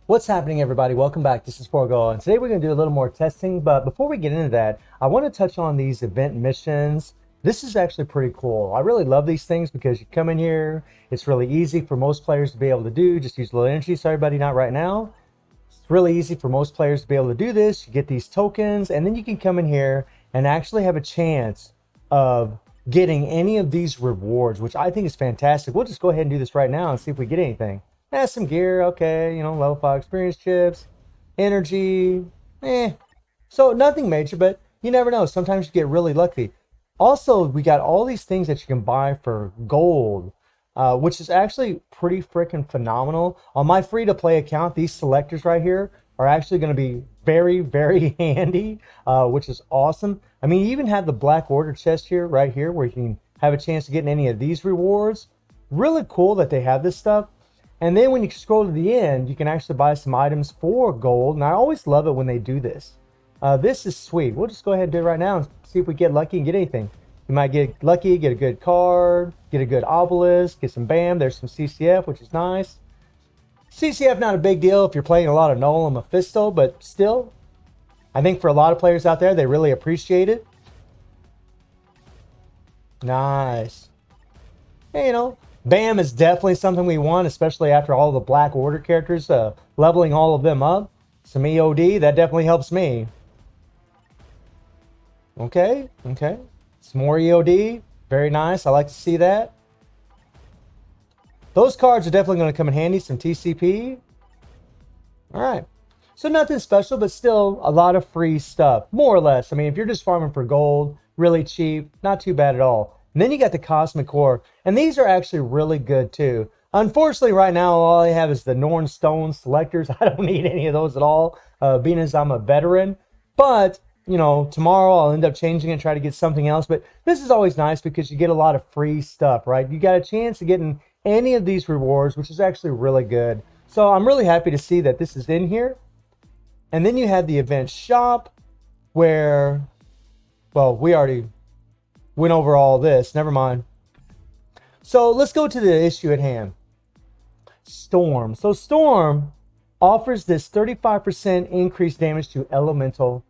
What's happening, everybody? Welcome back. This is Forgo, and today we're going to do a little more testing. But before we get into that, I want to touch on these event missions. This is actually pretty cool. I really love these things because you come in here, it's really easy for most players to be able to do. Just use a little energy. So everybody, not right now. It's really easy for most players to be able to do this. You get these tokens, and then you can come in here and actually have a chance of getting any of these rewards, which I think is fantastic. We'll just go ahead and do this right now and see if we get anything. Some gear, okay, level 5 experience chips, energy, So nothing major, but you never know. Sometimes you get really lucky. Also, we got all these things that you can buy for gold, which is actually pretty freaking phenomenal. On my free-to-play account, these selectors right here are actually going to be very, very handy, which is awesome. I mean, you even have the Black Order chest here, right here, where you can have a chance to get any of these rewards. Really cool that they have this stuff. And then when you scroll to the end, you can actually buy some items for gold. And I always love it when they do this. This is sweet. We'll just go ahead and do it right now and see if we get lucky and get anything. You might get lucky, get a good card, get a good obelisk, get some BAM. There's some CCF, which is nice. CCF, not a big deal if you're playing a lot of Null and Mephisto, but still, I think for a lot of players out there, they really appreciate it. Nice. Hey, BAM is definitely something we want, especially after all the Black Order characters, leveling all of them up. Some EOD, that definitely helps me. Okay. Some more EOD, very nice. I like to see that. Those cards are definitely going to come in handy. Some TCP. All right. So nothing special, but still a lot of free stuff, more or less. I mean, if you're just farming for gold, really cheap, not too bad at all. And then you got the Cosmic Core, and these are actually really good too. Unfortunately, right now, all I have is the Norn Stone selectors. I don't need any of those at all, being as I'm a veteran. But, tomorrow I'll end up changing it and try to get something else. But this is always nice because you get a lot of free stuff, right? You got a chance of getting any of these rewards, which is actually really good. So I'm really happy to see that this is in here. And then you have the event shop where, well, we already went over all this. Never mind. So let's go to the issue at hand. Storm. So Storm offers this 35% increased damage to elemental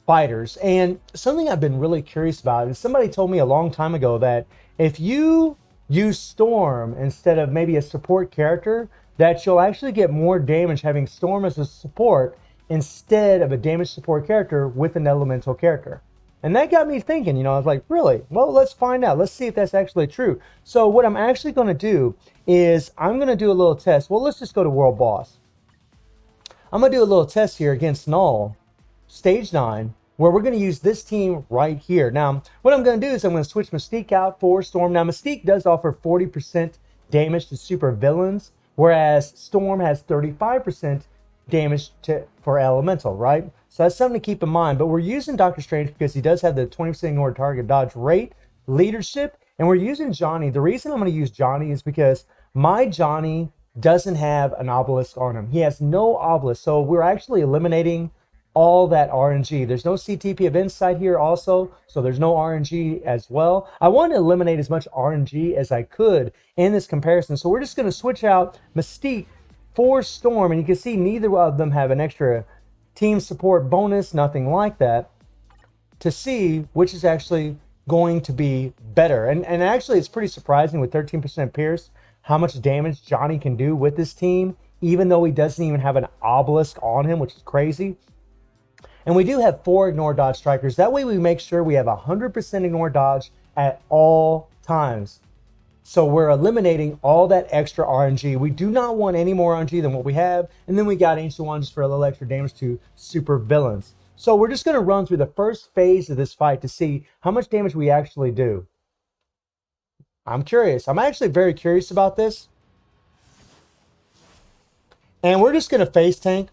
fighters. And something I've been really curious about is somebody told me a long time ago that if you use Storm instead of maybe a support character, that you'll actually get more damage having Storm as a support instead of a damage support character with an elemental character. And that got me thinking, I was like, really? Well, let's find out. Let's see if that's actually true. So what I'm actually going to do is I'm going to do a little test. Well, let's just go to World Boss. I'm going to do a little test here against Null, Stage 9, where we're going to use this team right here. Now, what I'm going to do is I'm going to switch Mystique out for Storm. Now, Mystique does offer 40% damage to super villains, whereas Storm has 35% damage for elemental, right? So that's something to keep in mind. But we're using Doctor Strange because he does have the 20% ignored target dodge rate, leadership, and we're using Johnny. The reason I'm going to use Johnny is because my Johnny doesn't have an obelisk on him. He has no obelisk, so we're actually eliminating all that RNG. There's no CTP of Insight here also, so there's no RNG as well. I want to eliminate as much RNG as I could in this comparison, so we're just going to switch out Mystique for Storm, and you can see neither of them have an extra team support bonus, nothing like that, to see which is actually going to be better. And actually, it's pretty surprising with 13% Pierce how much damage Johnny can do with this team, even though he doesn't even have an obelisk on him, which is crazy. And we do have 4 ignore dodge strikers. That way we make sure we have 100% ignore dodge at all times. So we're eliminating all that extra RNG. We do not want any more RNG than what we have. And then we got Ancient Ones for a little extra damage to super villains. So we're just going to run through the first phase of this fight to see how much damage we actually do. I'm curious. I'm actually very curious about this. And we're just going to face tank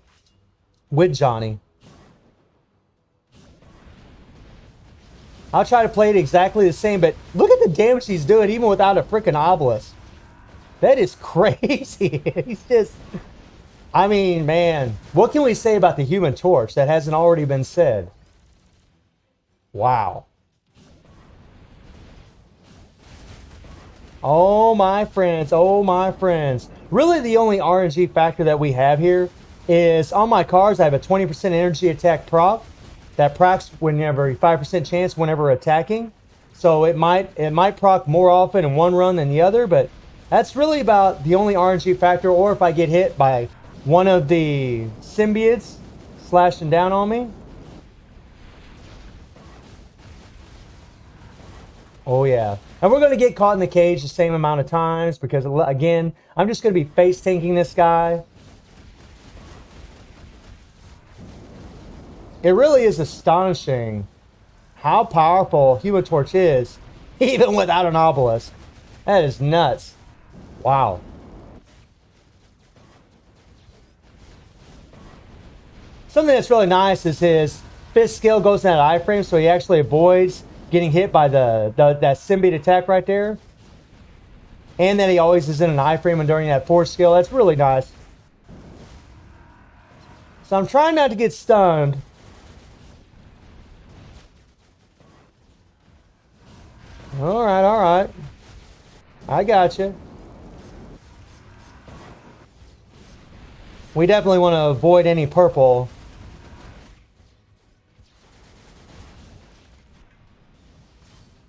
with Johnny. I'll try to play it exactly the same, but look at the damage he's doing even without a freaking obelisk. That is crazy. He's just, I mean, man, what can we say about the Human Torch that hasn't already been said? Wow. Oh, my friends. Oh, my friends. Really, the only RNG factor that we have here is on my cards, I have a 20% energy attack proc that procs whenever 5% chance whenever attacking. So it might proc more often in one run than the other, but that's really about the only RNG factor, or if I get hit by one of the symbiotes slashing down on me. Oh yeah. And we're going to get caught in the cage the same amount of times because, again, I'm just going to be face tanking this guy. It really is astonishing how powerful Human Torch is, even without an obelisk. That is nuts. Wow. Something that's really nice is his fifth skill goes in that iframe, so he actually avoids getting hit by that symbiote attack right there. And then he always is in an iframe and during that fourth skill. That's really nice. So I'm trying not to get stunned. All right, all right. I got you. We definitely want to avoid any purple.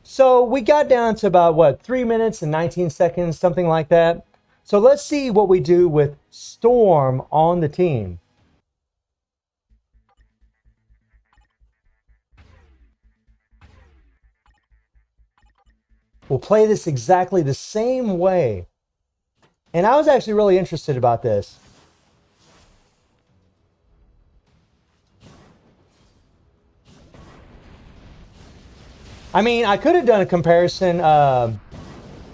So we got down to about, what, 3 minutes and 19 seconds, something like that. So let's see what we do with Storm on the team. We'll play this exactly the same way. And I was actually really interested about this. I mean, I could have done a comparison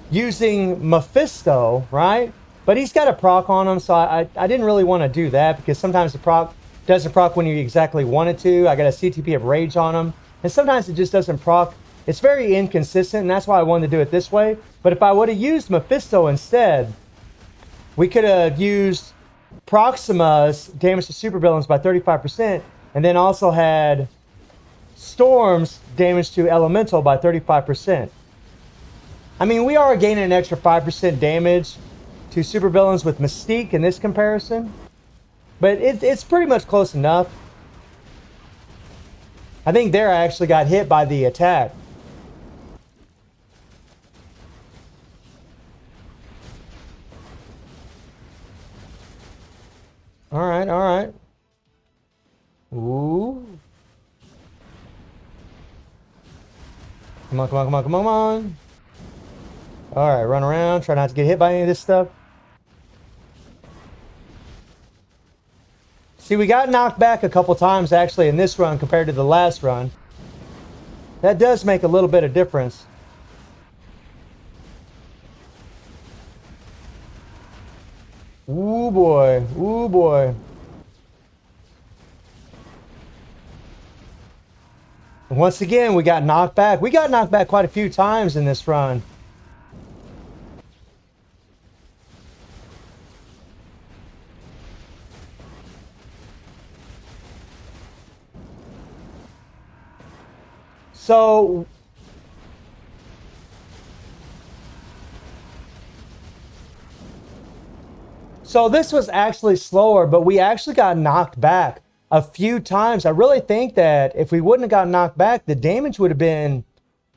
using Mephisto, right? But he's got a proc on him, so I didn't really want to do that because sometimes the proc doesn't proc when you exactly want it to. I got a CTP of Rage on him, and sometimes it just doesn't proc. It's very inconsistent, and that's why I wanted to do it this way. But if I would have used Mephisto instead, we could have used Proxima's damage to supervillains by 35%, and then also had Storm's damage to Elemental by 35%. I mean, we are gaining an extra 5% damage to supervillains with Mystique in this comparison, but it's pretty much close enough. I think there I actually got hit by the attack. All right, all right. Ooh. Come on, come on, come on, come on, come on. All right, run around. Try not to get hit by any of this stuff. See, we got knocked back a couple times actually in this run compared to the last run. That does make a little bit of difference. Ooh boy, ooh boy. And once again, we got knocked back. We got knocked back quite a few times in this run. So this was actually slower, but we actually got knocked back a few times. I really think that if we wouldn't have gotten knocked back, the damage would have been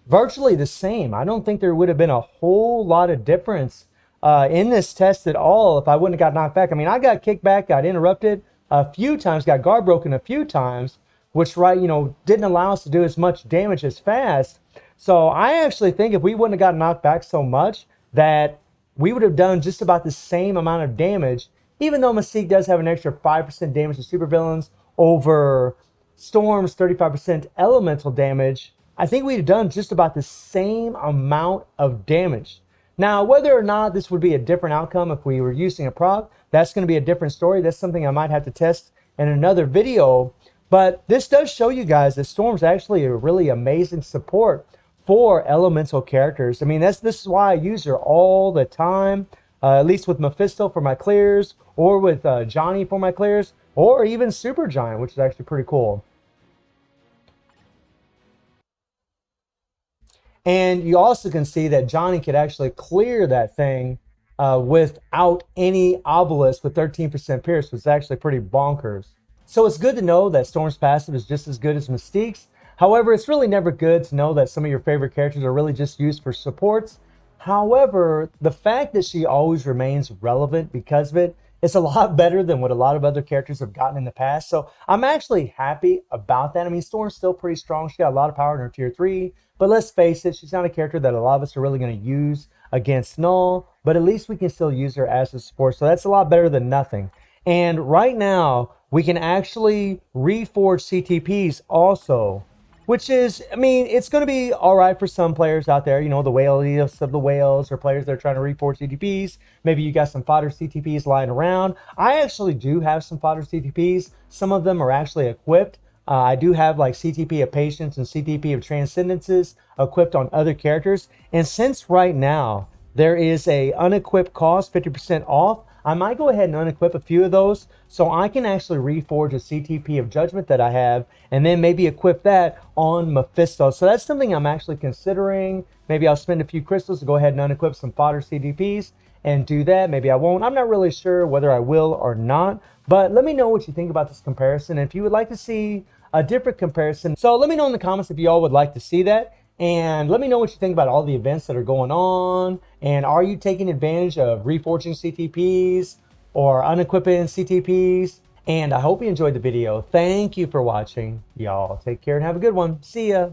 virtually the same. I don't think there would have been a whole lot of difference in this test at all if I wouldn't have got knocked back. I mean, I got kicked back, got interrupted a few times, got guard broken a few times, which, right, didn't allow us to do as much damage as fast. So I actually think if we wouldn't have gotten knocked back so much, that we would have done just about the same amount of damage, even though Mystique does have an extra 5% damage to supervillains over Storm's 35% elemental damage. I think we'd have done just about the same amount of damage. Now, whether or not this would be a different outcome if we were using a proc, that's going to be a different story. That's something I might have to test in another video. But this does show you guys that Storm's actually a really amazing support for elemental characters. I mean, this is why I use her all the time, at least with Mephisto for my clears, or with Johnny for my clears, or even Supergiant, which is actually pretty cool. And you also can see that Johnny could actually clear that thing without any obelisk with 13% pierce, was actually pretty bonkers. So it's good to know that Storm's passive is just as good as Mystique's. However, it's really never good to know that some of your favorite characters are really just used for supports. However, the fact that she always remains relevant because of it is a lot better than what a lot of other characters have gotten in the past. So I'm actually happy about that. I mean, Storm's still pretty strong. She got a lot of power in her tier 3. But let's face it, she's not a character that a lot of us are really going to use against Null. But at least we can still use her as a support. So that's a lot better than nothing. And right now, we can actually reforge CTPs also, which is, I mean, it's going to be all right for some players out there, you know, the whaliest of the whales, or players that are trying to reforge CTPs. Maybe you got some fodder CTPs lying around. I actually do have some fodder CTPs. Some of them are actually equipped. I do have like CTP of Patience and CTP of Transcendences equipped on other characters. And since right now there is a unequipped cost 50% off, I might go ahead and unequip a few of those so I can actually reforge a CTP of Judgment that I have and then maybe equip that on Mephisto. So that's something I'm actually considering. Maybe I'll spend a few crystals to go ahead and unequip some fodder CTPs and do that. Maybe I won't. I'm not really sure whether I will or not. But let me know what you think about this comparison. And if you would like to see a different comparison, so let me know in the comments if you all would like to see that. And let me know what you think about all the events that are going on. And are you taking advantage of reforging CTPs or unequipping CTPs? And I hope you enjoyed the video. Thank you for watching. Y'all take care and have a good one. See ya.